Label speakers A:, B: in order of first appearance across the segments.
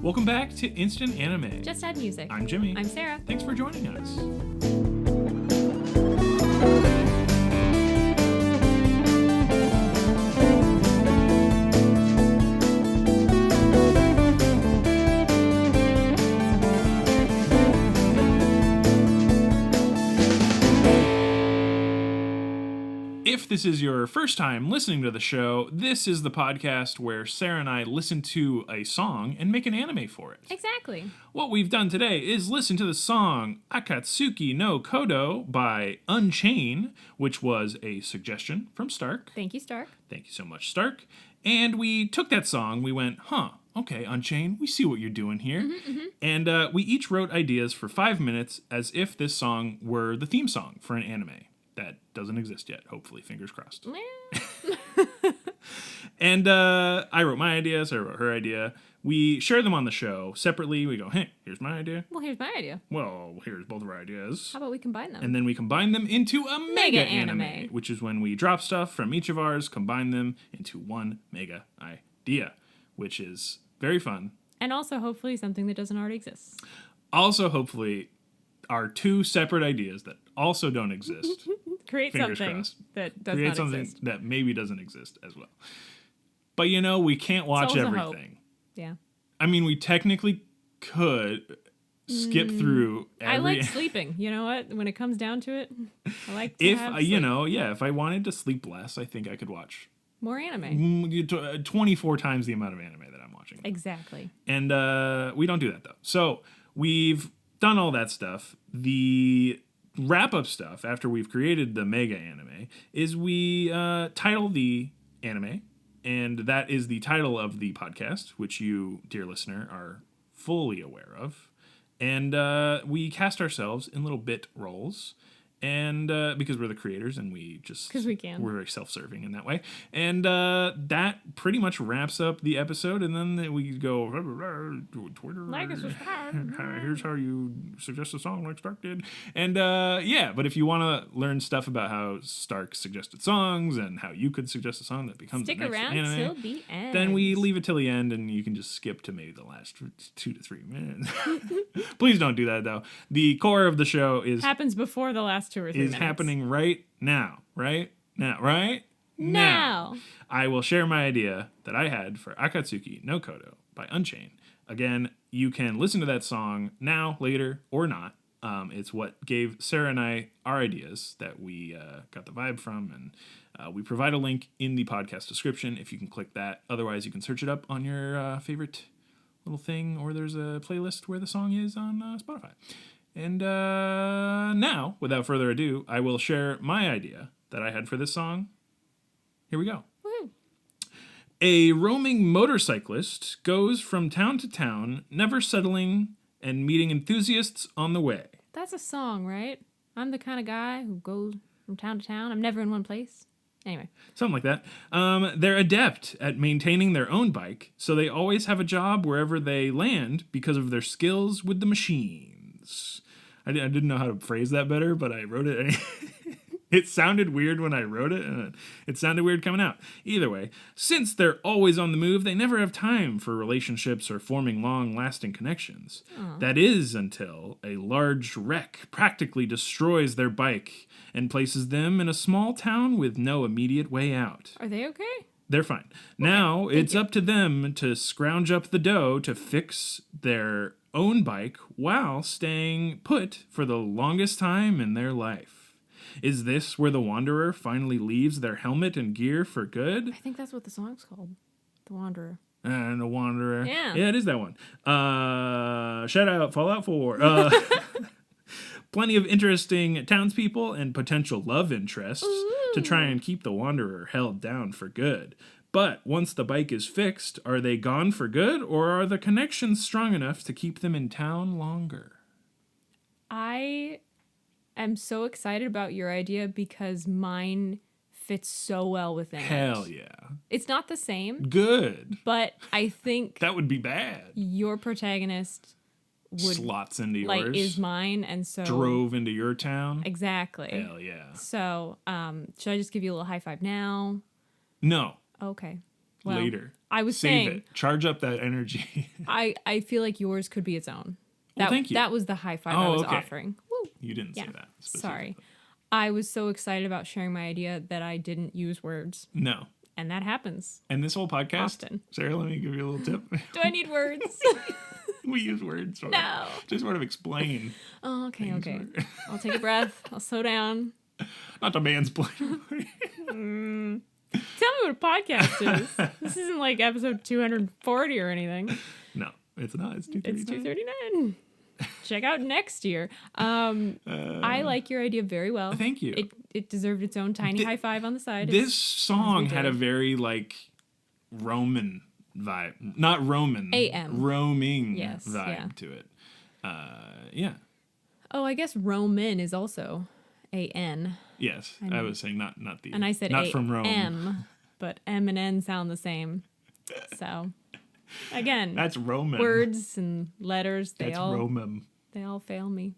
A: Welcome back to Instant Anime.
B: Just Add Music.
A: I'm Jimmy.
B: I'm Sarah.
A: Thanks for joining us. If this is your first time listening to the show, this is the podcast where Sarah and I listen to a song and make an anime for it.
B: Exactly.
A: What we've done today is listen to the song Akatsuki no Kodo by Unchain, which was a suggestion from Stark.
B: Thank you, Stark.
A: Thank you so much, Stark. And we took that song, we went, okay, Unchain, we see what you're doing here. And we each wrote ideas for 5 minutes as if this song were the theme song for an anime. That doesn't exist yet, hopefully, fingers crossed. And I wrote my idea, Sarah wrote her idea. We share them on the show separately. We go, hey, here's my idea.
B: Well, here's my idea.
A: Well, here's both of our ideas.
B: How about we combine them?
A: And then we combine them into a mega anime,
B: anime.
A: which is when we drop stuff from each of ours, combine them into one mega idea, which is very fun.
B: And also, hopefully, something that doesn't already exist.
A: Also, hopefully, our two separate ideas that also don't exist.
B: Create
A: Fingers
B: something
A: crossed.
B: that does
A: Create
B: not
A: something
B: exist.
A: that maybe doesn't exist as well. But we can't watch
B: always a
A: everything.
B: Yeah.
A: I mean, we technically could skip through every...
B: I like sleeping. You know what? When it comes down to it, I like to
A: If,
B: have
A: you
B: sleep.
A: know, if I wanted to sleep less, I think I could watch
B: More anime.
A: 24 times the amount of anime that I'm watching.
B: Exactly.
A: And we don't do that, though. So we've done all that stuff. The wrap-up stuff, after we've created the mega anime, is we title the anime, and that is the title of the podcast, which you, dear listener, are fully aware of. And we cast ourselves in little bit roles, and because we're the creators and we just...
B: Because we can.
A: We're very self-serving in that way. And that pretty much wraps up the episode, and then we go... Twitter.
B: Like and subscribe.
A: Here's how you suggest a song like Stark did. And but if you want to learn stuff about how Stark suggested songs and how you could suggest a song that becomes
B: Stick
A: the next
B: around
A: anime,
B: till the end.
A: then we leave it till the end, and you can just skip to maybe the last 2 to 3 minutes. Please don't do that, though. The core of the show
B: happens before the last 2 or 3 minutes.
A: happening right now.
B: Now.
A: I will share my idea that I had for Akatsuki no Kodo by Unchain. Again, you can listen to that song now, later, or not. It's what gave Sarah and I our ideas that we got the vibe from, and we provide a link in the podcast description if you can click that. Otherwise, you can search it up on your favorite little thing, or there's a playlist where the song is on Spotify. And now, without further ado, I will share my idea that I had for this song. Here we go.
B: Woo.
A: A roaming motorcyclist goes from town to town, never settling and meeting enthusiasts on the way.
B: That's a song, right? I'm the kind of guy who goes from town to town. I'm never in one place. Anyway.
A: Something like that. They're adept at maintaining their own bike, so they always have a job wherever they land because of their skills with the machines. I didn't know how to phrase that better, but I wrote it. It sounded weird when I wrote it, and it sounded weird coming out. Either way, since they're always on the move, they never have time for relationships or forming long-lasting connections. That is until a large wreck practically destroys their bike and places them in a small town with no immediate way out.
B: Are they okay?
A: They're fine. Now, it's up to them to scrounge up the dough to fix their own bike while staying put for the longest time in their life. Is this where the Wanderer finally leaves their helmet and gear for good?
B: I think that's what the song's called. The Wanderer.
A: And the Wanderer.
B: Yeah.
A: Yeah, it is that one. Shout out Fallout 4. Plenty of interesting townspeople and potential love interests to try and keep the Wanderer held down for good. But once the bike is fixed, are they gone for good, or are the connections strong enough to keep them in town longer?
B: I am so excited about your idea because mine fits so well within it.
A: Hell yeah.
B: It's not the same,
A: Good.
B: but I think
A: That would be bad.
B: your protagonist would
A: Slots into yours.
B: is mine, and so
A: Drove into your town.
B: exactly.
A: Hell yeah.
B: So, should I just give you a little high five now?
A: No.
B: Okay. Well,
A: later.
B: I was
A: Save
B: saying,
A: it. Charge up that energy.
B: I feel like yours could be its own.
A: Well, thank you.
B: That was the high five I was
A: okay.
B: offering. Woo.
A: You didn't say
B: Yeah.
A: that specifically.
B: Sorry. I was so excited about sharing my idea that I didn't use words.
A: No.
B: And that happens.
A: And this whole podcast,
B: Often.
A: Sarah, let me give you a little tip.
B: Do I need words?
A: We use words for
B: No.
A: just sort of explain.
B: Oh, okay,
A: things
B: okay.
A: for-
B: I'll take a breath. I'll slow down.
A: Not to mansplain.
B: Tell me what a podcast is. This isn't like episode 240 or anything.
A: No, it's not. It's 239.
B: It's 239. Check out next year. I like your idea very well.
A: Thank you.
B: It deserved its own tiny high five on the side.
A: This song had a
B: did.
A: very like Roman vibe, not Roman,
B: AM.
A: roaming
B: Yes,
A: vibe
B: yeah.
A: to it. Yeah,
B: Oh, I guess Roman is also A-N.
A: yes. I was saying not the.
B: And I said
A: not from Rome.
B: A-M, but M and N sound the same. So, again,
A: That's Roman.
B: words and letters,
A: That's Roman.
B: they all fail me.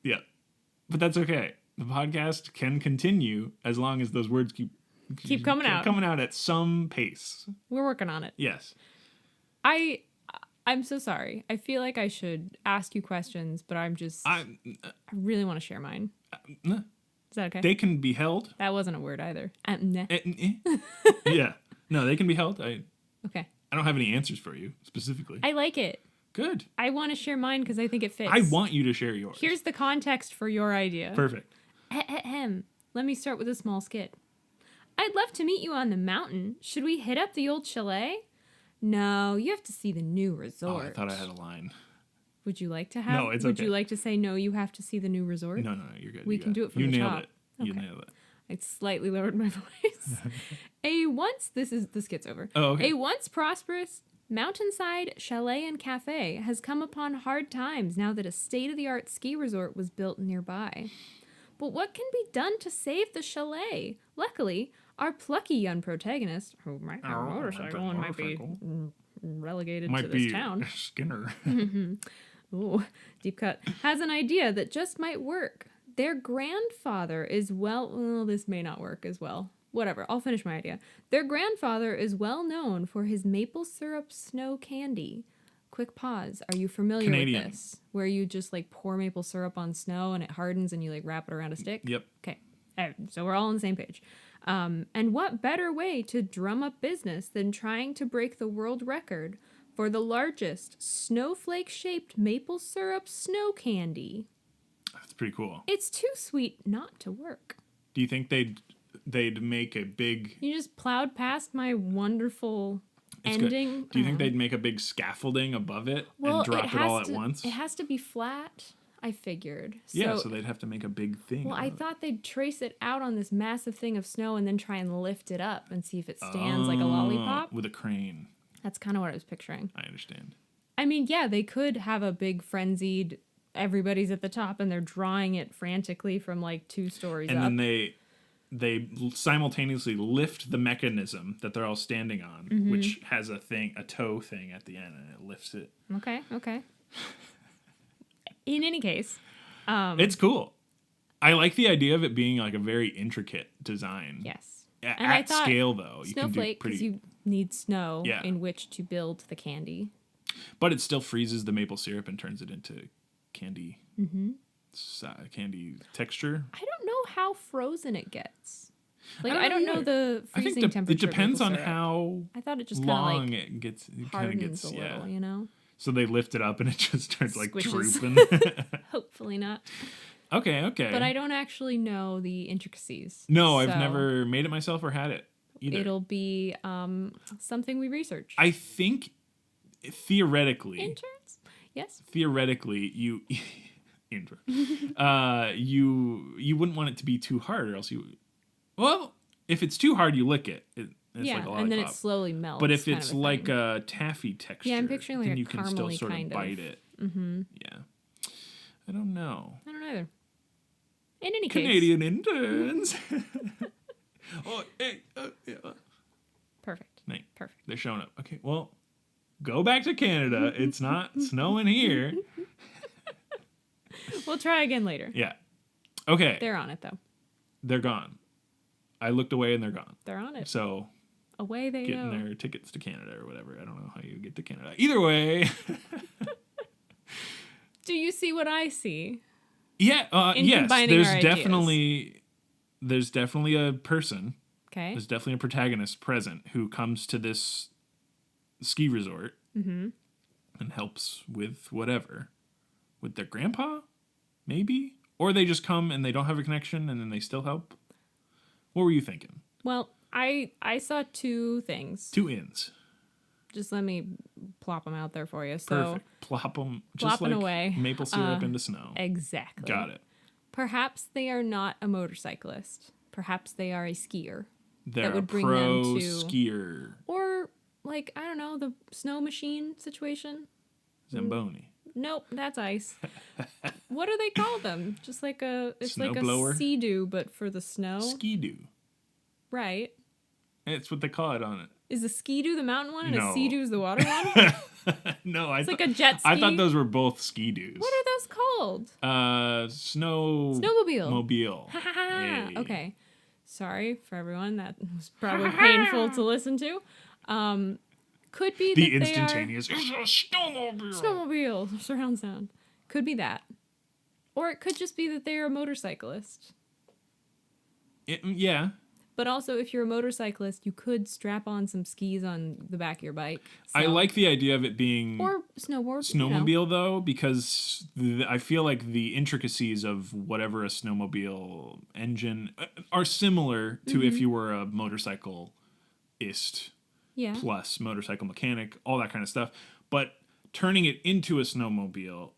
A: Yeah, but that's okay. The podcast can continue as long as those words
B: Keep coming out.
A: coming out at some pace.
B: We're working on it.
A: Yes.
B: I'm so sorry. I feel like I should ask you questions, but I really want to share mine.
A: Nah.
B: Is that okay?
A: They can be held.
B: That wasn't a word either. Nah.
A: Yeah. No, they can be held. I
B: Okay.
A: don't have any answers for you specifically.
B: I like it.
A: Good.
B: I want to share mine because I think it fits.
A: I want you to share yours.
B: Here's the context for your idea.
A: Perfect.
B: Ahem. Let me start with a small skit. I'd love to meet you on the mountain. Should we hit up the old chalet? No, you have to see the new
A: Oh,
B: resort.
A: I thought I had a line.
B: Would you like to have?
A: No, it's
B: Would
A: okay.
B: you like to say no? You have to see the new resort.
A: No, you're good.
B: We
A: You
B: can
A: got
B: do it from
A: You
B: the
A: nailed
B: top.
A: it. You
B: Okay.
A: nailed it.
B: I slightly lowered my voice. This skit's over.
A: Oh, okay.
B: A once prosperous mountainside chalet and cafe has come upon hard times now that a state-of-the-art ski resort was built nearby. But what can be done to save the chalet? Luckily, our plucky young protagonist, who might have a motorcycle and might be relegated to
A: Might
B: this
A: be
B: town,
A: Skinner.
B: ooh, deep cut, has an idea that just might work. Their grandfather is this may not work as well. Whatever, I'll finish my idea. Their grandfather is well known for his maple syrup snow candy. Quick pause. Are you familiar
A: Canadian.
B: with this? Where you just like pour maple syrup on snow and it hardens and you like wrap it around a stick?
A: Yep.
B: Okay. So we're all on the same page. And what better way to drum up business than trying to break the world record for the largest snowflake-shaped maple syrup snow candy?
A: That's pretty cool.
B: It's too sweet not to work.
A: Do you think they'd make a big...
B: You just plowed past my wonderful
A: It's good.
B: ending.
A: Do you think they'd make a big scaffolding above it
B: Well,
A: and drop it all at once?
B: It has to be flat, I figured.
A: Yeah, so they'd have to make a big thing.
B: Well, I
A: out of it.
B: thought they'd trace it out on this massive thing of snow and then try and lift it up and see if it stands like a lollipop.
A: With a crane.
B: That's kind of what I was picturing.
A: I understand.
B: I mean, yeah, they could have a big frenzied, everybody's at the top and they're drawing it frantically from like 2 stories
A: And
B: up.
A: then they simultaneously lift the mechanism that they're all standing on,
B: Mm-hmm.
A: which has a toe thing at the end, and it lifts it.
B: Okay. In any case,
A: It's cool. I like the idea of it being like a very intricate design.
B: yes.
A: At
B: And I thought
A: scale, though, you can do
B: snowflake, because
A: pretty.
B: you need snow
A: Yeah.
B: in which to build the candy.
A: But it still freezes the maple syrup and turns it into candy. Mm-hmm. Candy texture.
B: I don't know how frozen it gets. Like
A: don't
B: I don't
A: know
B: know
A: either.
B: the
A: I think
B: freezing temperature.
A: it depends
B: of
A: on
B: maple syrup.
A: how
B: I thought it just kind of
A: long
B: like
A: it gets. It kind of
B: hardens
A: gets,
B: a little, you know.
A: So they lift it up and it just starts like
B: Squishes.
A: drooping.
B: Hopefully not.
A: Okay.
B: But I don't actually know the intricacies.
A: No, I've
B: so
A: never made it myself or had it either.
B: It'll be something we research.
A: I think theoretically,
B: Interns? Yes.
A: you intro. You wouldn't want it to be too hard, or else you. Well, if it's too hard, you lick it. It's
B: yeah,
A: like a
B: and then it
A: lollipop.
B: slowly melts.
A: But if
B: kind
A: it's
B: of a
A: like
B: thing.
A: a taffy texture,
B: Yeah, I'm picturing like
A: then
B: a
A: you can still
B: caramely
A: sort of
B: kind of.
A: bite it. Mm-hmm. Yeah. I don't know.
B: I don't either. In any case,
A: Canadian interns. Oh, hey, yeah.
B: perfect.
A: Nate,
B: Perfect.
A: they're showing up. Okay, well, go back to Canada. It's not snowing here.
B: We'll try again later.
A: Yeah. Okay.
B: They're on it though.
A: They're gone. I looked away and they're gone.
B: They're on it.
A: So
B: away they
A: getting
B: go.
A: their tickets to Canada or whatever. I don't know how you get to Canada. Either way.
B: Do you see what I see?
A: Yeah,
B: In
A: yes.
B: combining
A: There's
B: our ideas.
A: definitely a person.
B: Okay.
A: There's definitely a protagonist present who comes to this ski resort and helps with whatever. With their grandpa? Maybe? Or they just come and they don't have a connection and then they still help? What were you thinking?
B: Well, I saw two things.
A: 2 ins.
B: Just let me plop them out there for you. So
A: Perfect. Plop them just
B: Plopping
A: like
B: away.
A: maple syrup into snow.
B: Exactly.
A: Got it.
B: Perhaps they are not a motorcyclist. Perhaps they are a skier.
A: They're
B: would
A: a
B: bring
A: pro
B: them to-
A: skier.
B: Or, like, I don't know, the snow machine situation?
A: Zamboni.
B: Nope, that's ice. What do they call them? Just like it's like a
A: Snowblower?
B: sea-doo, but for the snow?
A: Ski-doo.
B: Right.
A: That's what they call it on it.
B: Is the ski-doo the mountain one and
A: No.
B: a sea-doo is the water one?
A: No,
B: It's like a jet ski.
A: I thought those were both ski-doos.
B: What are those called?
A: Snowmobile.
B: Snowmobile.
A: Hey.
B: Okay. Sorry for everyone. That was probably painful to listen to. Could be
A: The
B: that they are
A: instantaneous. It's a snowmobile.
B: snowmobile surround sound. Could be that. Or it could just be that they're a motorcyclist.
A: Yeah.
B: But also, if you're a motorcyclist, you could strap on some skis on the back of your bike.
A: I
B: So-
A: like the idea of it being
B: or snowboard.
A: snowmobile though, because I feel like the intricacies of whatever a snowmobile engine are similar to if you were a motorcyclist
B: Yeah.
A: plus motorcycle mechanic, all that kind of stuff. But turning it into a snowmobile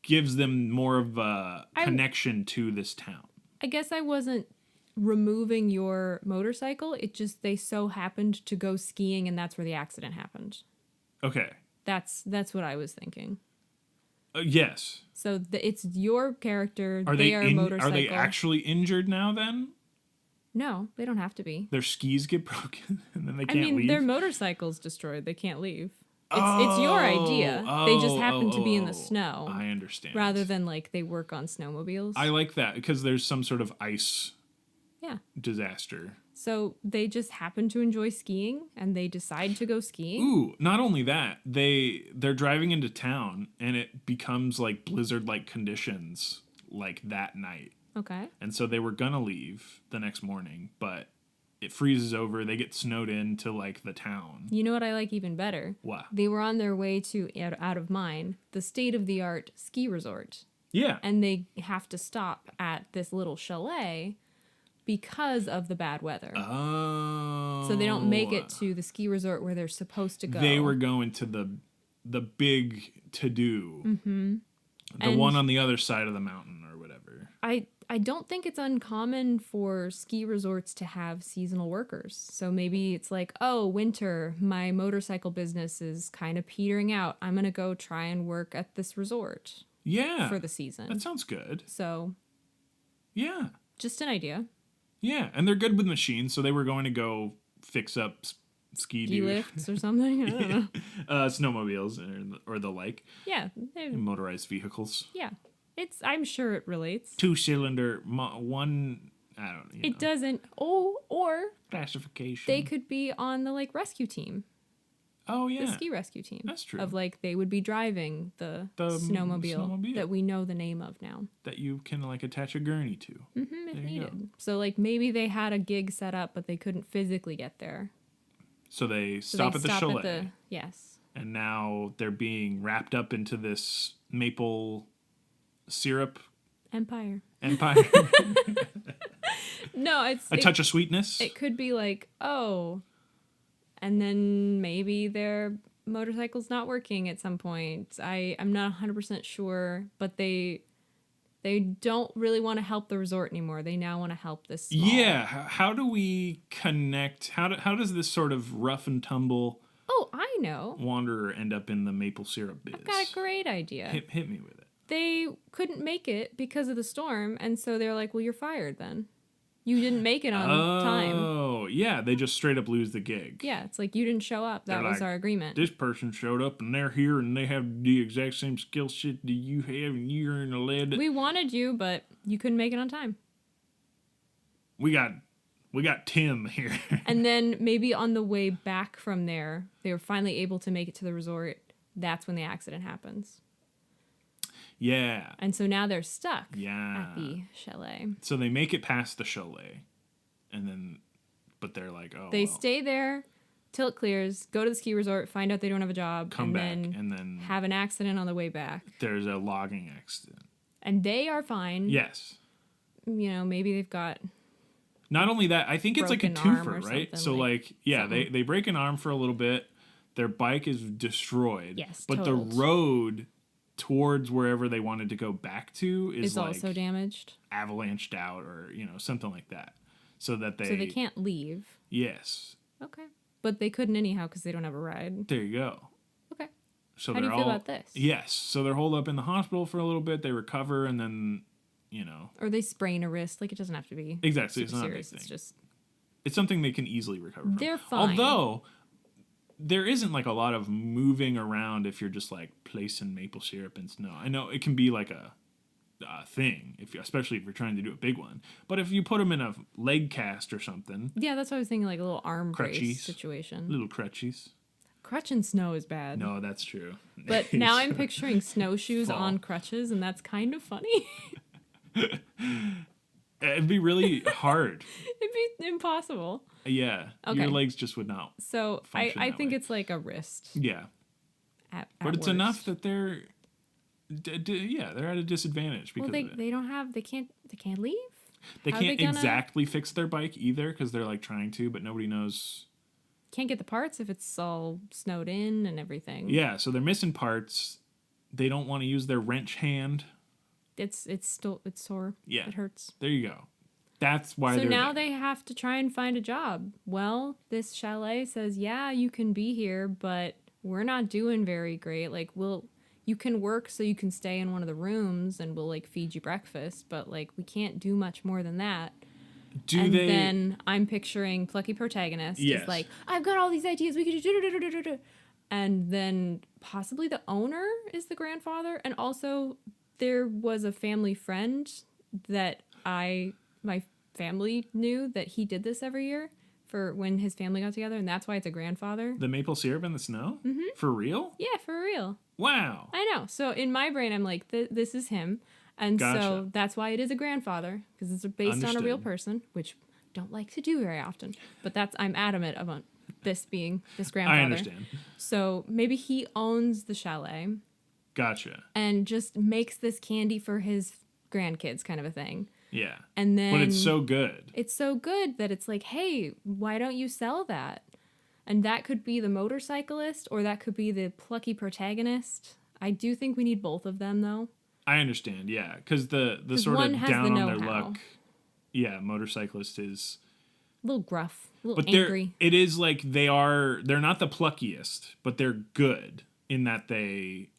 A: gives them more of a connection to this town.
B: I guess I wasn't removing your motorcycle. It just they so happened to go skiing, and that's where the accident happened.
A: Okay.
B: That's what I was thinking.
A: Yes.
B: So it's your character.
A: Are
B: they
A: they
B: are
A: in,
B: motorcycle.
A: are they actually injured now then?
B: No, they don't have to be.
A: Their skis get broken and then they
B: I
A: can't
B: mean,
A: leave.
B: their motorcycle's destroyed. They can't leave. It's your idea. They just happen to be in the snow.
A: I understand.
B: Rather than like they work on snowmobiles.
A: I like that because there's some sort of ice
B: Yeah.
A: disaster.
B: So they just happen to enjoy skiing and they decide to go skiing.
A: Ooh, not only that, they're driving into town and it becomes like blizzard-like conditions like that night.
B: Okay.
A: And so they were gonna leave the next morning, but it freezes over. They get snowed into like the town.
B: You know what I like even better?
A: Wow.
B: They were on their way to out of mine, the state-of-the-art ski resort.
A: Yeah.
B: And they have to stop at this little chalet because of the bad weather.
A: Oh.
B: So they don't make it to the ski resort where they're supposed to go.
A: They were going to the big to-do. Mm-hmm. The
B: And-
A: one on the other side of the mountain or whatever.
B: I don't think it's uncommon for ski resorts to have seasonal workers. So maybe it's like, oh, winter, my motorcycle business is kind of petering out. I'm going to go try and work at this resort
A: Yeah.
B: for the season.
A: That sounds good.
B: So
A: Yeah.
B: just an idea.
A: Yeah, and they're good with machines, so they were going to go fix up ski
B: Ski lifts or something. I don't know.
A: snowmobiles or the like,
B: Yeah.
A: motorized vehicles.
B: Yeah. I'm sure it relates.
A: 2-cylinder, one. I don't.
B: It doesn't. Oh, or
A: classification.
B: they could be on the like rescue team,
A: Oh yeah.
B: the ski rescue team.
A: That's true.
B: Of like they would be driving the snowmobile that we know the name of now.
A: that you can like attach a gurney to.
B: If
A: There you
B: needed. So like maybe they had a gig set up, but they couldn't physically get there.
A: So they
B: So
A: stop
B: they
A: at the
B: stop
A: chalet,
B: yes.
A: and now they're being wrapped up into this maple syrup
B: Empire.
A: empire.
B: No,
A: A touch of sweetness.
B: It could be like, oh, and then maybe their motorcycle's not working at some point. I'm not 100% sure, but they don't really want to help the resort anymore. They now want to help this small.
A: Yeah, how do we connect? How does this sort of rough and tumble
B: Oh, I know.
A: wanderer end up in the maple syrup biz?
B: I've got a great idea.
A: Hit me with it.
B: They couldn't make it because of the storm, and so they're like, well, you're fired then. You didn't make it on time.
A: Oh, yeah, they just straight up lose the gig.
B: Yeah, it's like you didn't show up. That
A: They're
B: was
A: like,
B: our agreement.
A: This person showed up and they're here and they have the exact same skill set that you have and you're in the lead.
B: We wanted you, but you couldn't make it on time.
A: We got We got Tim here.
B: And then maybe on the way back from there, they were finally able to make it to the resort. That's when the accident happens.
A: Yeah.
B: And so now they're stuck
A: Yeah.
B: at the chalet.
A: So they make it past the chalet. And then, but they're like, oh,
B: They
A: well,
B: stay there till it clears, go to the ski resort, find out they don't have a job,
A: come
B: and
A: back.
B: then
A: And then
B: have an accident on the way back.
A: there's a logging accident.
B: And they are fine.
A: Yes.
B: You know, maybe they've got...
A: Not only that, I think it's like a
B: Broken arm
A: twofer,
B: or
A: right?
B: something,
A: So
B: like
A: yeah,
B: something.
A: they break an arm for a little bit. Their bike is destroyed.
B: Yes,
A: But
B: totaled.
A: the road towards wherever they wanted to go back to is
B: Is
A: like
B: also damaged.
A: avalanched out or, something like that. So that
B: So they can't leave.
A: Yes.
B: Okay. But they couldn't anyhow because they don't have a ride.
A: There you go.
B: Okay.
A: So
B: How do
A: they're
B: you feel
A: all
B: about this?
A: Yes. So they're holed up in the hospital for a little bit, they recover and then,
B: Or they sprain a wrist. Like, it doesn't have to be
A: exactly,
B: super
A: it's not
B: serious.
A: a big
B: It's
A: thing.
B: just...
A: It's something they can easily recover from.
B: They're fine.
A: Although there isn't like a lot of moving around if you're just like placing maple syrup in snow. I know it can be like a thing, especially if you're trying to do a big one. But if you put them in a leg cast or something,
B: Yeah, that's what I was thinking, like a little arm brace
A: Crutchies.
B: situation.
A: little crutchies.
B: Crutch and snow is bad.
A: No, that's true.
B: But now I'm picturing snowshoes
A: Fall.
B: on crutches, and that's kind of funny.
A: It'd be really hard.
B: It'd be impossible.
A: Yeah,
B: Okay.
A: your legs just would not.
B: So
A: Function
B: I
A: that
B: think
A: way.
B: it's like a wrist.
A: Yeah, but it's
B: worst.
A: enough that they're. They're at a disadvantage because
B: Well,
A: of it.
B: they don't have they can't leave.
A: They
B: how are they
A: can't
B: gonna-
A: exactly fix their bike either because they're like trying to, but nobody knows.
B: Can't get the parts if it's all snowed in and everything.
A: Yeah, so they're missing parts. They don't want to use their wrench hand.
B: It's sore.
A: Yeah.
B: It hurts.
A: There you go. That's why
B: So
A: they're
B: now
A: there.
B: they have to try and find a job. Well, this chalet says, yeah, you can be here, but we're not doing very great. Like, you can work so you can stay in one of the rooms and we'll like feed you breakfast, but like we can't do much more than that.
A: Do
B: And
A: they?
B: then I'm picturing plucky protagonist
A: Yes.
B: is like, I've got all these ideas. We could do. And then possibly the owner is the grandfather. And also there was a family friend that my family knew that he did this every year for when his family got together. And that's why it's a grandfather.
A: The maple syrup in the snow? Mm-hmm. For real?
B: Yeah, for real.
A: Wow.
B: I know. So in my brain, I'm like, this is him. And so
A: Gotcha.
B: that's why it is a grandfather, because it's based on a real
A: Understood.
B: person, which don't like to do very often. But I'm adamant about this being this
A: I
B: grandfather.
A: understand.
B: So maybe he owns the chalet
A: Gotcha.
B: and just makes this candy for his grandkids, kind of a thing.
A: Yeah.
B: And then
A: But it's so good.
B: it's so good that it's like, hey, why don't you sell that? And that could be the motorcyclist, or that could be the plucky protagonist. I do think we need both of them, though.
A: I understand, yeah. Because the
B: 'Cause
A: sort
B: one
A: of
B: has
A: down
B: the
A: on their
B: know-how.
A: luck. Yeah, motorcyclist is.
B: A little gruff, a little
A: But
B: angry.
A: it is like they're not the pluckiest, but they're good in that they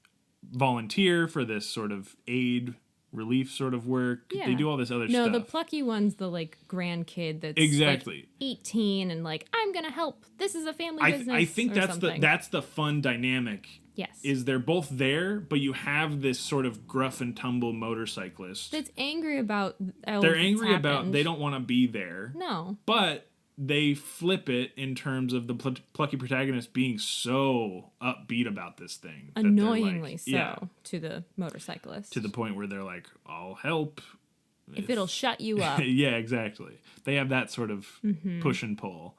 A: volunteer for this sort of aid relief sort of work.
B: Yeah.
A: They do all this other
B: No,
A: stuff.
B: the plucky one's the like grandkid that's
A: Exactly.
B: like 18 and like, I'm gonna help. This is a family
A: I
B: business.
A: think
B: or
A: that's
B: something.
A: that's the fun dynamic.
B: Yes.
A: Is they're both there, but you have this sort of gruff and tumble motorcyclist.
B: That's angry about. All
A: They're
B: that's
A: angry about
B: happened.
A: they don't want to be there.
B: No.
A: But they flip it in terms of the plucky protagonist being so upbeat about this thing. that they're
B: Annoyingly
A: like,
B: so
A: Yeah,
B: to the motorcyclist.
A: to the point where they're like, I'll help.
B: if it'll shut you up.
A: Yeah, exactly. They have that sort of
B: Mm-hmm.
A: push and pull.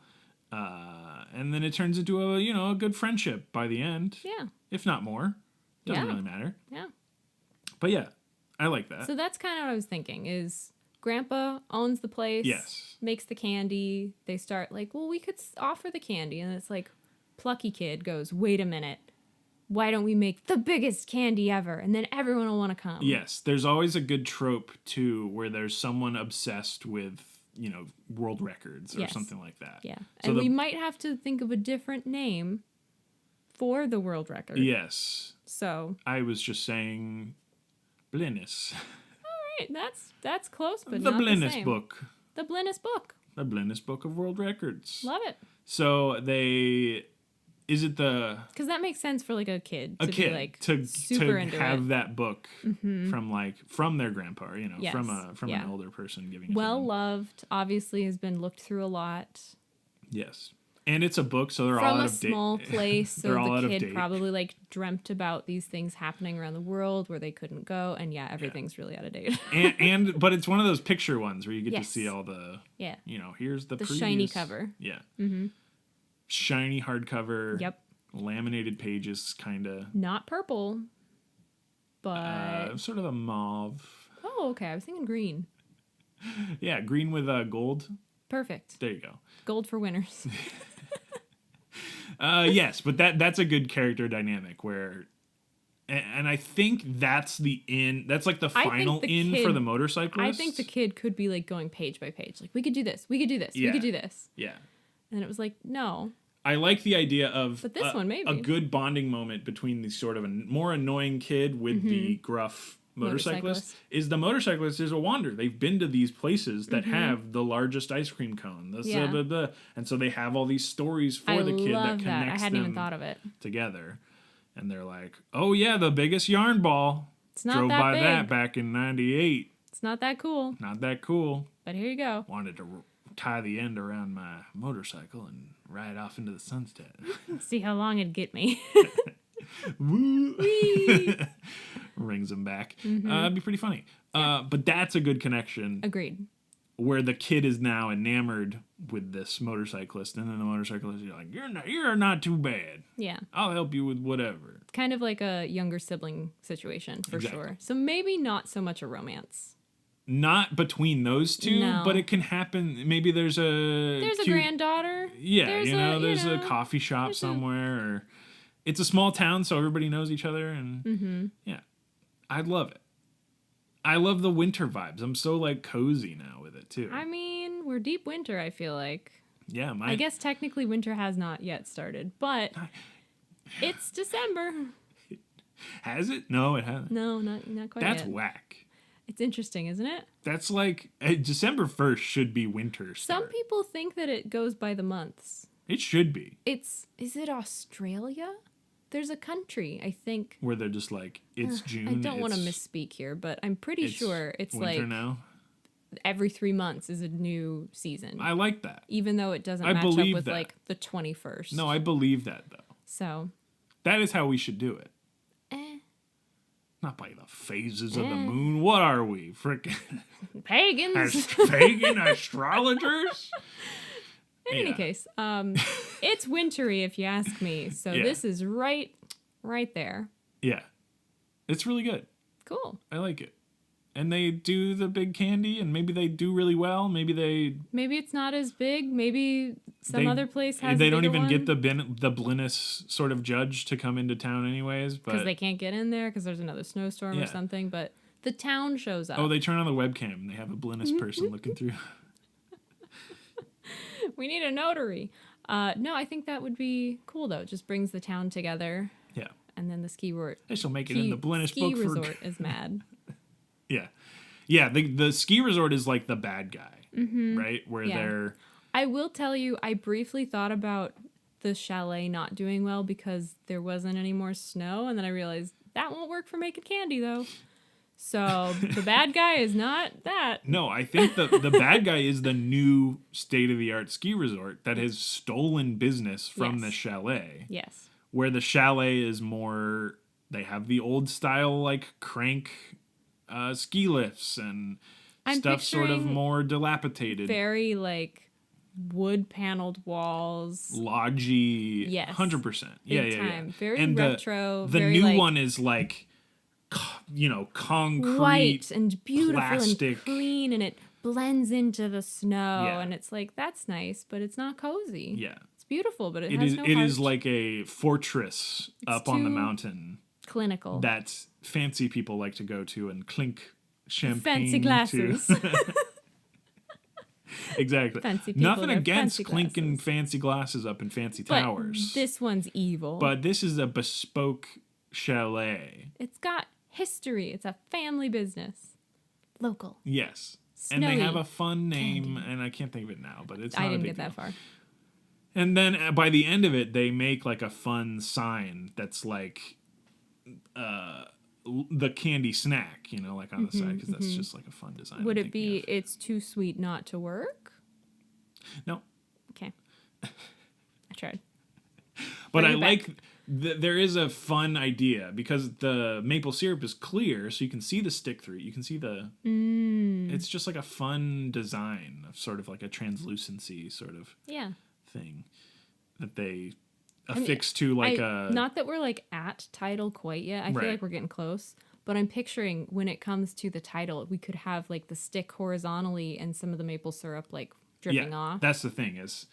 A: And then it turns into a good friendship by the end.
B: Yeah.
A: If not more. Doesn't
B: Yeah.
A: really matter.
B: Yeah.
A: But yeah, I like that.
B: So that's kind of what I was thinking is Grandpa owns the place.
A: Yes.
B: Makes the candy. They start like, well, we could offer the candy. And it's like, plucky kid goes, wait a minute. Why don't we make the biggest candy ever? And then everyone will want to come.
A: Yes, there's always a good trope too where there's someone obsessed with, world records or
B: Yes.
A: something like that.
B: Yeah.
A: So
B: And
A: the-
B: we might have to think of a different name for the world record.
A: Yes.
B: So,
A: I was just saying Blinnis.
B: right, that's close, but
A: The
B: not the
A: Blinnis
B: same.
A: book.
B: The Blinnis book.
A: The Blinnis book of world records.
B: Love it.
A: So they Is it the
B: Because that makes sense for like a kid
A: a
B: to
A: kid
B: be like
A: to
B: super into
A: have
B: it.
A: that book from their grandpa, you know,
B: Yes,
A: from
B: yeah.
A: an older person giving it to
B: Well
A: them.
B: loved, obviously has been looked through a lot.
A: Yes. And it's a book, so they're all
B: From
A: out
B: a
A: of date.
B: small place, so
A: They're all out
B: the
A: of
B: kid
A: date.
B: probably like dreamt about these things happening around the world where they couldn't go, and yeah, everything's really out of date.
A: But it's one of those picture ones where you get
B: Yes.
A: to see all the
B: Yeah.
A: you know, here's the
B: shiny
A: previews.
B: cover.
A: Yeah. Shiny hardcover.
B: Yep.
A: Laminated pages, kind of.
B: Not purple, but
A: Sort of a mauve.
B: oh, okay. I was thinking green.
A: Yeah, green with gold.
B: Perfect.
A: There you go.
B: Gold for winners.
A: Yes, but that's a good character dynamic where, and I think that's the in. That's like the
B: I think
A: final
B: the
A: in
B: kid-
A: for the motorcyclist.
B: I think the kid could be like going page by page, like we could do this, we could do this, we
A: Yeah.
B: could do this,
A: Yeah,
B: and then it was like no.
A: I like the idea of
B: But this one, maybe.
A: a good bonding moment between the sort of a more annoying kid with the gruff motorcyclist. Is the motorcyclist is a wanderer. They've been to these places that have the largest ice cream cone.
B: Yeah.
A: And so they have all these stories for
B: I
A: the kid that
B: love that. I
A: connects
B: hadn't
A: them
B: even thought of it.
A: together. And they're like, oh yeah, the biggest yarn ball.
B: It's not
A: Drove
B: that
A: by
B: big.
A: that back in 98.
B: It's not that cool,
A: Not that cool.
B: but here you go.
A: Wanted to tie the end around my motorcycle and ride off into the sunset.
B: See how long it'd get me.
A: Woo! Rings him back. It'd be pretty funny. But that's a good connection
B: Agreed.
A: where the kid is now enamored with this motorcyclist, and then the motorcyclist is like, "You're not too bad.
B: Yeah.
A: I'll help you with whatever."
B: It's kind of like a younger sibling situation for
A: Exactly.
B: sure. So maybe not so much a romance.
A: Not between those two,
B: No.
A: but it can happen. Maybe there's a
B: There's a
A: cute-
B: granddaughter.
A: Yeah,
B: There's
A: there's a
B: know,
A: coffee shop
B: there's a-
A: somewhere, or it's a small town, so everybody knows each other, and yeah, I love it. I love the winter vibes. I'm so like cozy now with it too.
B: I mean, we're deep winter, I feel like.
A: Yeah,
B: I guess technically winter has not yet started, but it's December.
A: has it? No, it hasn't.
B: No, not quite
A: That's
B: yet.
A: whack.
B: It's interesting, isn't it?
A: That's like December 1st should be winter.
B: Some
A: Start.
B: people think that it goes by the months.
A: It should be
B: Is it Australia? There's a country, I think.
A: where they're just like it's June.
B: I don't want to
A: it's-
B: misspeak here, but I'm pretty sure it's
A: winter
B: like
A: now.
B: every 3 months is a new season.
A: I like that.
B: Even though it doesn't
A: I
B: match up
A: believe
B: with
A: that.
B: like the 21st.
A: No, I believe that though.
B: So,
A: That is how we should do it.
B: eh.
A: Not by the phases of the moon. What are we? Frickin'
B: Pagans.
A: pagan astrologers?
B: In any
A: Yeah.
B: case, it's wintry if you ask me. So
A: Yeah.
B: this is right there.
A: Yeah. It's really good.
B: Cool.
A: I like it. And they do the big candy, and maybe they do really well. Maybe they
B: Maybe it's not as big. Maybe some
A: they-
B: other place has.
A: They don't even get the Blinnis sort of judge to come into town, anyways.
B: because
A: But
B: they can't get in there because there's another snowstorm
A: Yeah.
B: or something. But the town shows up.
A: oh, they turn on the webcam and they have a Blinnis person looking through.
B: We need a notary. No, I think that would be cool though. It just brings the town together,
A: Yeah,
B: and then the ski resort.
A: this will make it in the Blinnis
B: ski
A: book for.
B: resort is mad.
A: Yeah, yeah. The ski resort is like the bad guy, right? Where
B: Yeah.
A: they're
B: I will tell you, I briefly thought about the chalet not doing well because there wasn't any more snow, and then I realized that won't work for making candy though. So the bad guy is not that.
A: no. I think the bad guy is the new state of the art ski resort that has stolen business from
B: Yes.
A: the chalet.
B: Yes.
A: Where the chalet is more, they have the old style like crank ski lifts and
B: I'm
A: stuff sort of
B: picturing
A: more dilapidated.
B: Very like wood paneled walls.
A: Lodgy.
B: Yes.
A: 100%.
B: Big
A: Yeah, yeah,
B: time.
A: yeah.
B: Very
A: and
B: retro.
A: The
B: very
A: new
B: like
A: one is like, concrete.
B: white and beautiful
A: plastic.
B: and clean, and it blends into the snow,
A: Yeah.
B: and it's like that's nice, but it's not cozy.
A: Yeah.
B: It's beautiful, but it
A: It
B: has
A: is.
B: no
A: It
B: heart.
A: is like a fortress up on the
B: too
A: mountain
B: clinical.
A: that fancy people like to go to and clink champagne
B: Fancy glasses.
A: to. Exactly.
B: Fancy people,
A: Nothing
B: they're
A: against
B: fancy
A: clinking
B: glasses.
A: fancy glasses up in fancy
B: But
A: towers.
B: this one's evil.
A: But this is a bespoke chalet.
B: It's got history. It's a family business. Local.
A: Yes. And they have
B: Snowy
A: a fun name, and I can't think of it now, but it's not
B: I
A: a
B: didn't
A: big
B: get that
A: deal.
B: far.
A: And then by the end of it, they make like a fun sign that's like the candy snack, like on the side, because that's just like a fun design.
B: Would
A: I'm
B: it be,
A: thinking
B: it's too sweet not to work?
A: of. No,
B: Okay. I tried.
A: but I
B: Bring it
A: like there is a fun idea because the maple syrup is clear, so you can see the stick through it. You can see the. It's just like a fun design of sort of like a translucency sort of
B: Yeah.
A: thing that they affix to like a.
B: Not that we're like at title quite yet. I feel
A: Right.
B: like we're getting close. But I'm picturing when it comes to the title, we could have like the stick horizontally and some of the maple syrup like dripping off.
A: That's the thing is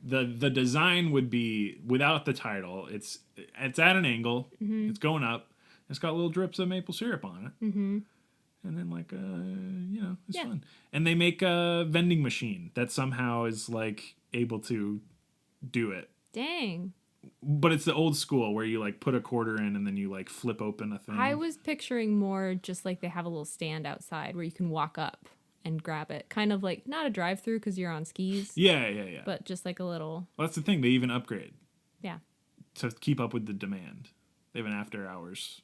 A: the design would be without the title. It's at an angle.
B: Mm-hmm.
A: It's going up. It's got little drips of maple syrup on it. Mm-hmm. And then like it's fun. And they make a vending machine that somehow is like able to do it.
B: Dang.
A: But it's the old school where you like put a quarter in and then you like flip open a thing.
B: I was picturing more just like they have a little stand outside where you can walk up and grab it. Kind of like not a drive through because you're on skis,
A: Yeah.
B: but just like a little,
A: Well, that's the thing. They even upgrade
B: yeah.
A: to keep up with the demand. They have an after hours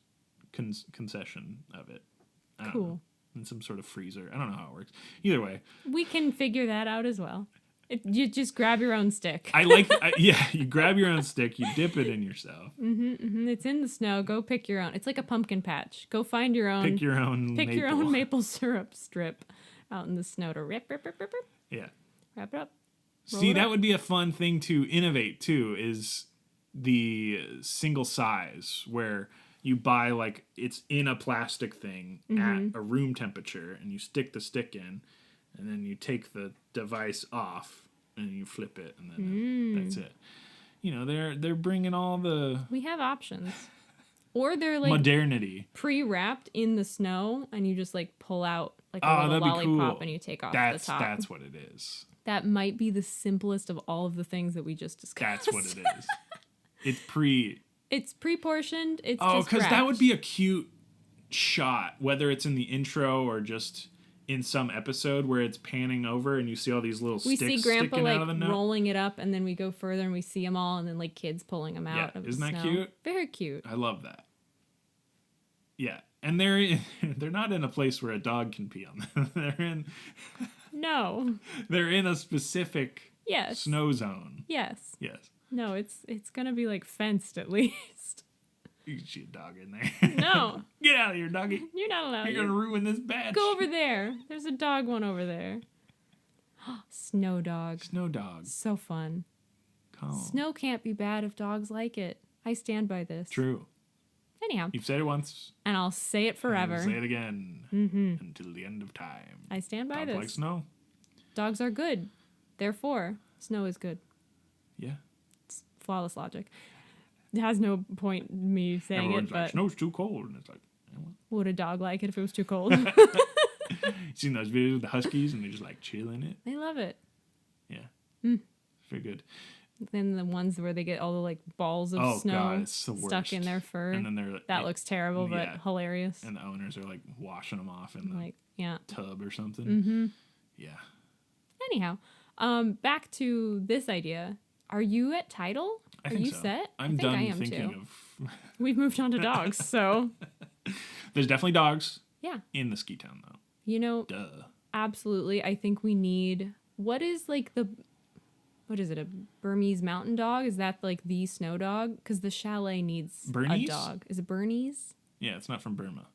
A: concession of it. I don't
B: Cool.
A: know. In some sort of freezer. I don't know how it works. Either way,
B: We can figure that out as well. You just grab your own stick.
A: I like. You grab your own stick, you dip it in yourself,
B: It's in the snow. Go pick your own. It's like a pumpkin patch. Go find your own.
A: pick your own.
B: Pick
A: maple.
B: your own maple syrup strip out in the snow to rip.
A: Yeah.
B: Wrap it up. Roll
A: See,
B: it
A: that
B: up.
A: would be a fun thing to innovate too. Is the single size where you buy like it's in a plastic thing at a room temperature, and you stick the stick in, and then you take the device off and you flip it, and then that's it. They're bringing all the
B: We have options. Or they're like
A: modernity.
B: pre-wrapped in the snow, and you just like pull out like a
A: Oh,
B: little
A: that'd be
B: lollipop
A: cool.
B: and you take off
A: That's
B: the top.
A: that's what it is.
B: That might be the simplest of all of the things that we just discussed.
A: That's what it is. It's pre.
B: It's pre-portioned. It's
A: Oh,
B: just
A: because that
B: wrapped.
A: would be a cute shot, whether it's in the intro or just in some episode where it's panning over and you see all these little
B: We
A: sticks
B: see Grandpa
A: sticking
B: like
A: out of the nut.
B: rolling it up, and then we go further and we see them all, and then like kids pulling them out.
A: Yeah,
B: Of
A: isn't
B: the
A: that
B: snow.
A: cute?
B: Very cute.
A: I love that. Yeah, and they're not in a place where a dog can pee on them.
B: No.
A: they're in a specific
B: Yes.
A: snow zone.
B: Yes.
A: Yes,
B: No. It's gonna be like fenced at least.
A: you can see a dog in there.
B: No.
A: Get out of here, doggy.
B: You're not allowed.
A: You're gonna ruin this batch.
B: Go over there. There's a dog one over there. Snow dog.
A: Snow dog.
B: So fun.
A: Calm.
B: Snow can't be bad if dogs like it. I stand by this.
A: True.
B: Anyhow,
A: You've said it once.
B: and I'll say it forever.
A: Say it again until the end of time.
B: I stand by
A: Dogs
B: this.
A: like snow.
B: Dogs are good. Therefore, snow is good.
A: Yeah.
B: It's flawless logic. It has no point in me saying
A: Everyone's
B: it,
A: like,
B: but
A: snow's too cold. And it's like,
B: would a dog like it if it was too cold?
A: you seen those videos with the huskies and they're just like chilling it?
B: They love it.
A: Yeah.
B: Hmm.
A: Very good.
B: Then the ones where they get all the like balls of
A: Oh,
B: snow
A: God, it's the
B: stuck in
A: worst.
B: their fur.
A: And then they're
B: That looks terrible, but
A: yeah.
B: hilarious.
A: And the owners are like washing them off in the
B: Like, yeah.
A: tub or something. Mm-hmm. Yeah.
B: Anyhow, back to this idea. Are you at title?
A: I
B: Are
A: think
B: you
A: so.
B: set?
A: I'm
B: I think
A: done
B: I am
A: thinking
B: too.
A: of.
B: We've moved on to dogs, so
A: There's definitely dogs
B: yeah.
A: in the ski town though.
B: You know,
A: Duh.
B: absolutely. I think we need what is it, a Burmese mountain dog? Is that like the snow dog? Because the chalet needs
A: Bernese?
B: a dog. Is it Bernese?
A: Yeah, it's not from Burma.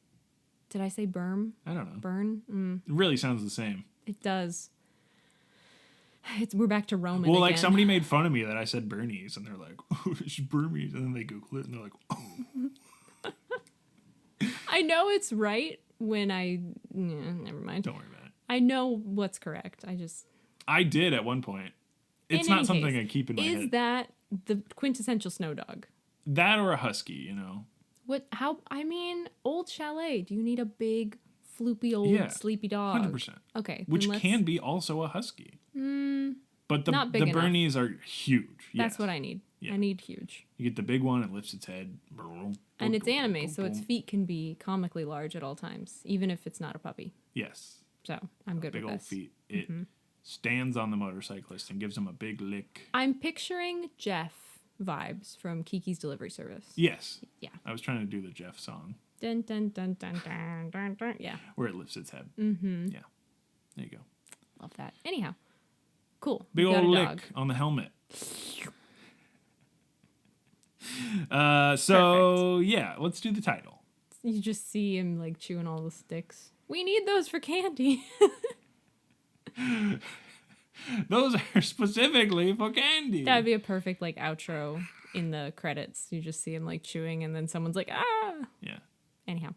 B: Did I say Burm?
A: I don't know.
B: Burn?
A: It really sounds the same.
B: It does. We're back to Roman
A: Well, like
B: again.
A: somebody made fun of me that I said Bernese, and they're like, "Oh, it's Burmese," and then they Google it, and they're like, "Oh,
B: I know it's right when never mind.
A: don't worry about it."
B: I know what's correct.
A: I did at one point. It's
B: In
A: not
B: any
A: something
B: case,
A: I keep in my
B: Is
A: head.
B: that the quintessential snow dog?
A: That or a husky, you know.
B: Old chalet. Do you need a big, floopy old
A: Yeah,
B: sleepy dog?
A: 100%.
B: Okay.
A: Which
B: then let's-
A: can be also a husky. But the
B: not big enough.
A: Bernese are huge.
B: That's
A: yes.
B: what I need.
A: Yeah.
B: I need huge.
A: You get the big one, it lifts its head.
B: And it's anime, so its feet can be comically large at all times, even if it's not a puppy.
A: Yes.
B: So I'm good
A: Big
B: with
A: old
B: this.
A: feet. It stands on the motorcyclist and gives him a big lick.
B: I'm picturing Jeff vibes from Kiki's Delivery Service.
A: Yes.
B: Yeah.
A: I was trying to do the Jeff song
B: Dun dun dun dun dun dun dun. Yeah.
A: where it lifts its head.
B: Mm-hmm.
A: Yeah. There you go.
B: Love that. Anyhow. Cool.
A: Big
B: We got
A: old
B: a
A: lick
B: dog.
A: on the helmet. So yeah, let's do the title.
B: You just see him like chewing all the sticks. We need those for candy.
A: Those are specifically for candy.
B: That'd be a perfect like outro in the credits. You just see him like chewing and then someone's like, ah.
A: Yeah.
B: Anyhow.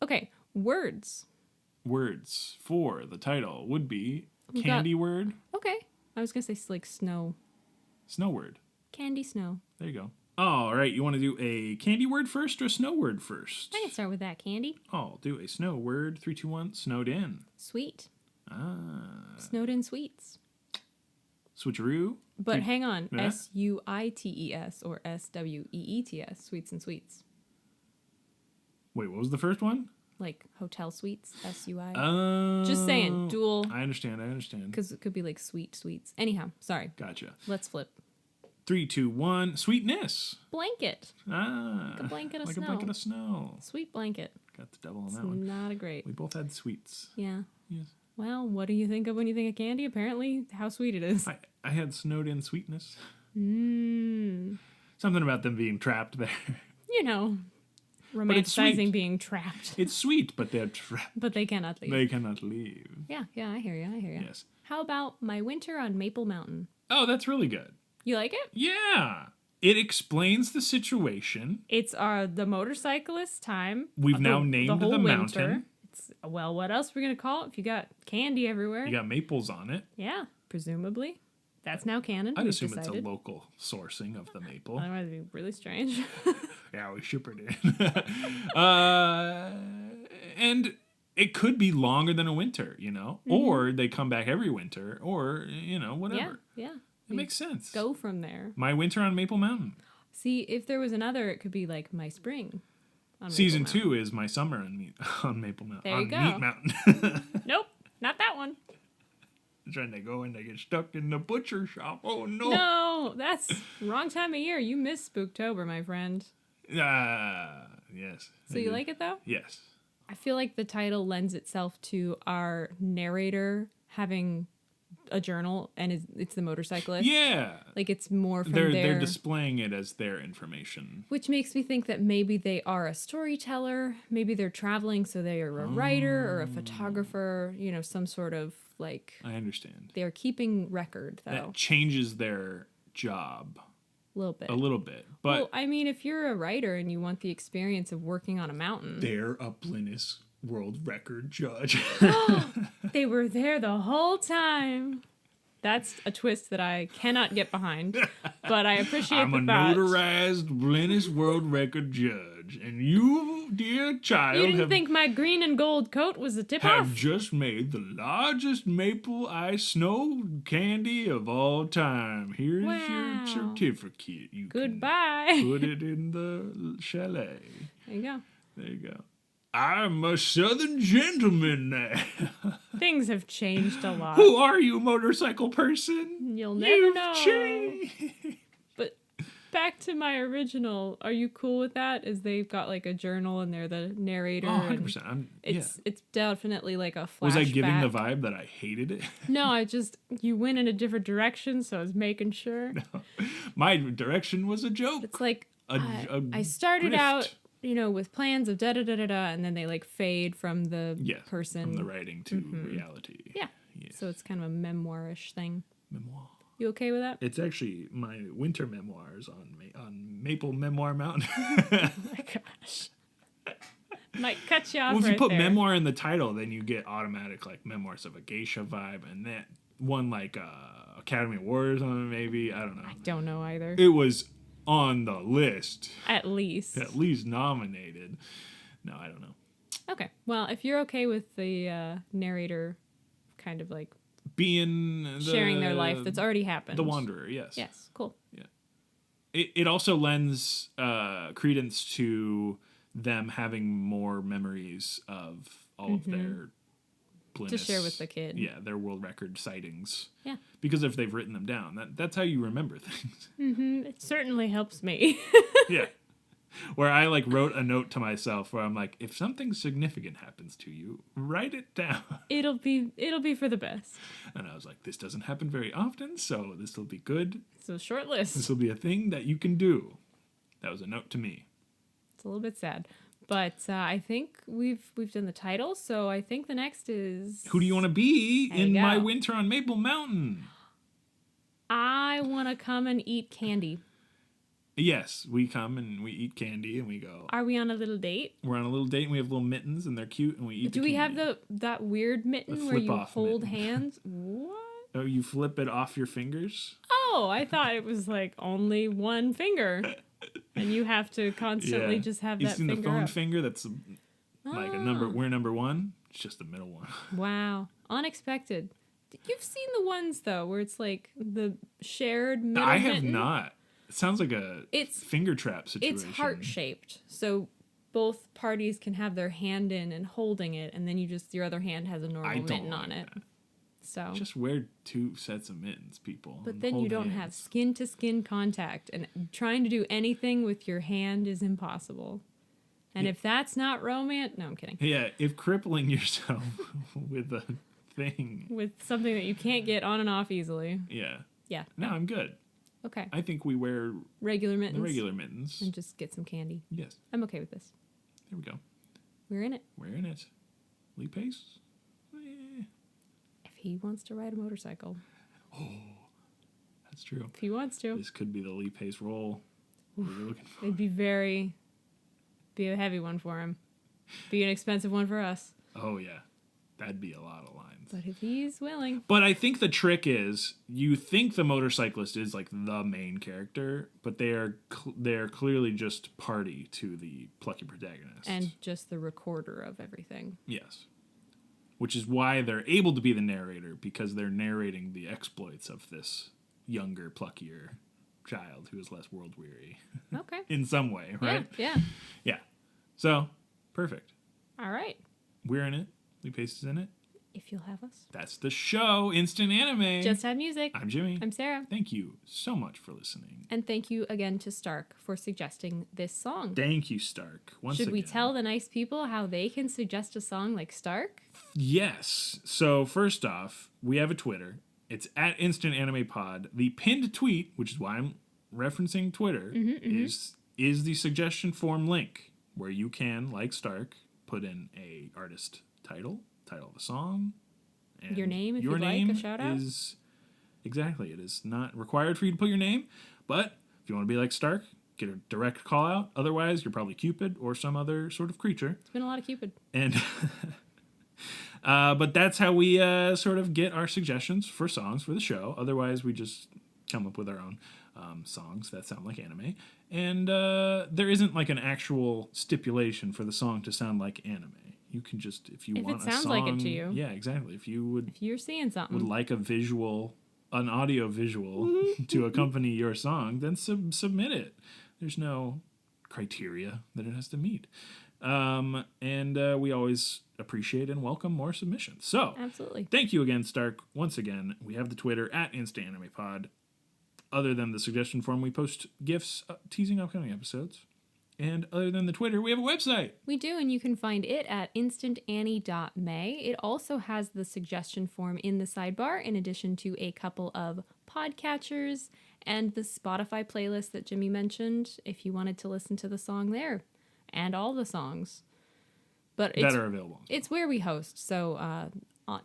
B: Okay. Words.
A: Words for the title would be
B: We got-
A: candy word,
B: Okay. I was gonna say like snow.
A: snow word.
B: Candy snow.
A: There you go. All right, you want to do a candy word first or a snow word first?
B: I can start with that candy.
A: I'll do a snow word. 3, 2, 1. Snowed in.
B: Sweet.
A: Ah.
B: Snowed in sweets.
A: Switcheroo.
B: But hang on.
A: Yeah.
B: SUITES or SWEETS. Sweets and sweets.
A: Wait, what was the first one?
B: Like hotel suites. SUI.
A: Oh.
B: Just saying. Dual.
A: I understand.
B: Because it could be like sweet sweets. Anyhow. Sorry.
A: Gotcha.
B: Let's flip.
A: 3, 2, 1. Sweetness.
B: Blanket.
A: Ah.
B: Like a blanket of
A: like
B: snow.
A: a blanket of snow.
B: Sweet blanket.
A: Got the double on
B: It's
A: that one.
B: not a great.
A: We both had sweets.
B: Yeah.
A: Yes.
B: Well, what do you think of when you think of candy? Apparently, how sweet it is.
A: I had snowed in sweetness.
B: Mmm.
A: Something about them being trapped there.
B: You know,
A: it's sweet.
B: romanticizing being trapped,
A: It's sweet, but they're trapped.
B: but they cannot leave.
A: They cannot leave.
B: Yeah, I hear you.
A: Yes.
B: How about My Winter on Maple Mountain?
A: Oh, that's really good.
B: You like it?
A: Yeah. It explains the situation.
B: It's the motorcyclist time.
A: We've
B: of
A: now named
B: whole
A: the
B: winter.
A: mountain.
B: It's, well, what else are we gonna call it if you got candy everywhere?
A: You got maples on it.
B: Yeah, presumably. That's now canon.
A: I'd
B: we've
A: assume
B: decided.
A: it's a local sourcing of the maple.
B: Otherwise, it'd be really strange.
A: Yeah, we ship it in. And it could be longer than a winter, you know? Or they come back every winter, or, you know, whatever.
B: yeah.
A: It makes sense.
B: Go from there.
A: My Winter on Maple Mountain.
B: See, if there was another, it could be like My Spring. On
A: Season
B: Maple
A: 2 is My Summer on Maple Mountain.
B: There you
A: on
B: go.
A: Meat Mountain.
B: Mountain. Nope, not that one.
A: Trying to go and they get stuck in the butcher shop. Oh, no.
B: No, that's wrong time of year. You missed Spooktober, my friend.
A: Yes.
B: So you like it though?
A: Yes.
B: I feel like the title lends itself to our narrator having a journal and it's the motorcyclist.
A: Yeah.
B: Like it's more from
A: They're displaying it as their information.
B: which makes me think that maybe they are a storyteller, maybe they're traveling so they are a writer or a photographer, you know, some sort of like
A: I understand.
B: they're keeping record though.
A: That changes their job
B: A little bit.
A: a little bit. But
B: Well, I mean, if you're a writer and you want the experience of working on a mountain,
A: they're a Guinness World Record judge.
B: they were there the whole time. That's a twist that I cannot get behind, but I appreciate
A: I'm
B: the
A: a
B: thought.
A: notarized Guinness World Record judge, and you, dear child,
B: You didn't
A: have,
B: think my green and gold coat was a tip
A: have
B: off?
A: just made the largest maple ice snow candy of all time. Here's
B: Wow.
A: your certificate. You
B: Goodbye.
A: can put it in the chalet.
B: There you go.
A: There you go. I'm a southern gentleman now.
B: Things have changed a lot.
A: Who are you, motorcycle person?
B: You'll never
A: You've
B: know.
A: changed.
B: But back to my original. Are you cool with that? Is they've got like a journal and they're the narrator.
A: Oh,
B: and
A: 100%.
B: It's definitely like a flashback.
A: Was I giving the vibe that I hated it?
B: No, you went in a different direction, so I was making sure.
A: My direction was a joke.
B: It's like
A: A
B: I started
A: grift.
B: out, you know, with plans of da da da da da, and then they like fade from the
A: Yeah,
B: person.
A: from the writing to reality.
B: Yeah.
A: Yes.
B: So it's kind of a memoirish thing.
A: Memoir.
B: You okay with that?
A: It's actually my winter memoirs on Maple Memoir Mountain.
B: Oh my gosh. Might cut you off
A: Well, if you
B: right
A: put
B: there.
A: memoir in the title, then you get automatic like memoirs of a geisha vibe, and that one like Academy Awards on it, maybe. I don't know.
B: Don't know either.
A: It was on the list,
B: At least.
A: at least nominated. No, I don't know.
B: Okay. Well, if you're okay with the narrator kind of like
A: Being
B: sharing their life that's already happened.
A: the wanderer, yes.
B: Yes. Cool.
A: It also lends credence to them having more memories of all of their Glynis,
B: share with the kid.
A: Yeah, their world record sightings.
B: Yeah.
A: Because if they've written them down, that's how you remember things.
B: It certainly helps me.
A: Yeah. Where I like wrote a note to myself where I'm like, if something significant happens to you, write it down.
B: It'll be for the best.
A: And I was like, this doesn't happen very often, so this will be good.
B: So short list.
A: This will be a thing that you can do. That was a note to me.
B: It's a little bit sad. But I think we've done the title, so I think the next is...
A: Who do you want to be
B: There you
A: in
B: go.
A: My Winter on Maple Mountain?
B: I want to come and eat candy.
A: Yes, we come and we eat candy and we go.
B: Are we on a little date?
A: We're on a little date and we have little mittens and they're cute and we eat
B: Do
A: the
B: we
A: candy.
B: have that weird mitten
A: The
B: where you
A: flip-off
B: hold
A: mitten.
B: hands? What?
A: Oh, you flip it off your fingers?
B: Oh, I thought it was like only one finger. And you have to constantly just have
A: You
B: that
A: seen the
B: finger
A: phone
B: up.
A: finger that's like a number,
B: Oh.
A: we're number one? It's just the middle one.
B: Wow. Unexpected. You've seen the ones, though, where it's like the shared middle
A: I have
B: mitten?
A: not. It sounds like a
B: It's
A: finger trap situation.
B: It's heart-shaped. So both parties can have their hand in and holding it, and then your other hand has a normal
A: I don't
B: mitten
A: like
B: on it.
A: that.
B: So,
A: Just wear two sets of mittens, people.
B: but
A: and
B: then you
A: hold
B: don't have
A: hands.
B: skin-to-skin contact, and trying to do anything with your hand is impossible. And
A: Yeah.
B: if that's not romance, no, I'm kidding.
A: Yeah, if crippling yourself with a thing.
B: With something that you can't get on and off easily.
A: Yeah.
B: Yeah.
A: No, I'm good.
B: Okay.
A: I think we wear
B: Regular mittens.
A: the regular mittens.
B: And just get some candy.
A: Yes.
B: I'm okay with this.
A: There we go.
B: We're in it.
A: We're in it. Lee Pace? Eh,
B: If he wants to ride a motorcycle.
A: that's true.
B: If he wants to.
A: This could be the Lee Pace role we were looking for.
B: It'd be a heavy one for him. Be an expensive one for us.
A: Oh, yeah. That'd be a lot of lines.
B: But if he's willing.
A: But I think the trick is you think the motorcyclist is like the main character, but they're clearly just party to the plucky protagonist.
B: And just the recorder of everything.
A: Yes. Which is why they're able to be the narrator, because they're narrating the exploits of this younger, pluckier child who is less world weary
B: Okay.
A: in some way, right?
B: Yeah.
A: Yeah. So, perfect.
B: All right.
A: We're in it. Lee Pace is in it.
B: If you'll have us.
A: That's the show, Instant Anime.
B: Just have music.
A: I'm Jimmy.
B: I'm Sarah.
A: Thank you so much for listening.
B: And thank you again to Stark for suggesting this song.
A: Thank you, Stark. Once
B: Should we
A: again.
B: tell the nice people how they can suggest a song like Stark?
A: Yes. So first off, we have a Twitter. It's at Instant Anime Pod. The pinned tweet, which is why I'm referencing Twitter, is the suggestion form link where you can, like Stark, put in a artist title of a song, and
B: Your name, if
A: your
B: you'd like,
A: name
B: a shout out?
A: is exactly. It is not required for you to put your name, but if you want to be like Stark, get a direct call out. Otherwise, you're probably Cupid or some other sort of creature.
B: It's been a lot of Cupid.
A: And but that's how we sort of get our suggestions for songs for the show. Otherwise, we just come up with our own songs that sound like anime. And there isn't like an actual stipulation for the song to sound like anime. You can just, if you
B: If
A: want
B: it
A: a
B: sounds
A: song,
B: like it to you.
A: yeah, exactly. If you would
B: If you're seeing something.
A: like an audio visual to accompany your song, then submit it. There's no criteria that it has to meet. And we always appreciate and welcome more submissions. So,
B: Absolutely.
A: thank you again, Stark. Once again, we have the Twitter at Instant Anime Pod. Other than the suggestion form, we post GIFs teasing upcoming episodes. And other than the Twitter, we have a website.
B: We do, and you can find it at instantannie.may. It also has the suggestion form in the sidebar, in addition to a couple of podcatchers and the Spotify playlist that Jimmy mentioned, if you wanted to listen to the song there, and all the songs. But
A: That are available.
B: it's where we host, so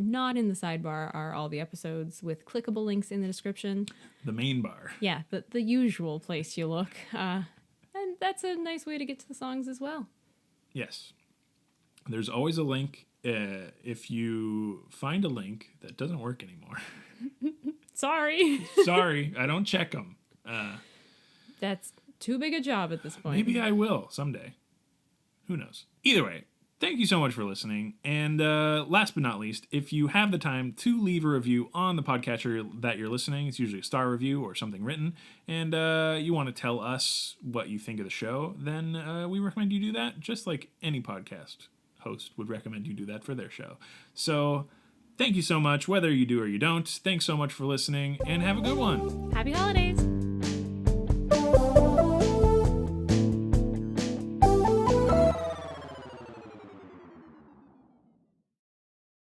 B: not in the sidebar are all the episodes with clickable links in the description.
A: The main bar.
B: Yeah, the usual place you look. And that's a nice way to get to the songs as well.
A: Yes. There's always a link. If you find a link that doesn't work anymore,
B: Sorry.
A: sorry, I don't check them.
B: That's too big a job at this point.
A: Maybe I will someday. Who knows? Either way, thank you so much for listening. And last but not least, if you have the time to leave a review on the podcatcher that you're listening, it's usually a star review or something written, and you want to tell us what you think of the show, then we recommend you do that, just like any podcast host would recommend you do that for their show. So Thank you so much, whether you do or you don't. Thanks so much for listening, and have a good one.
B: Happy holidays!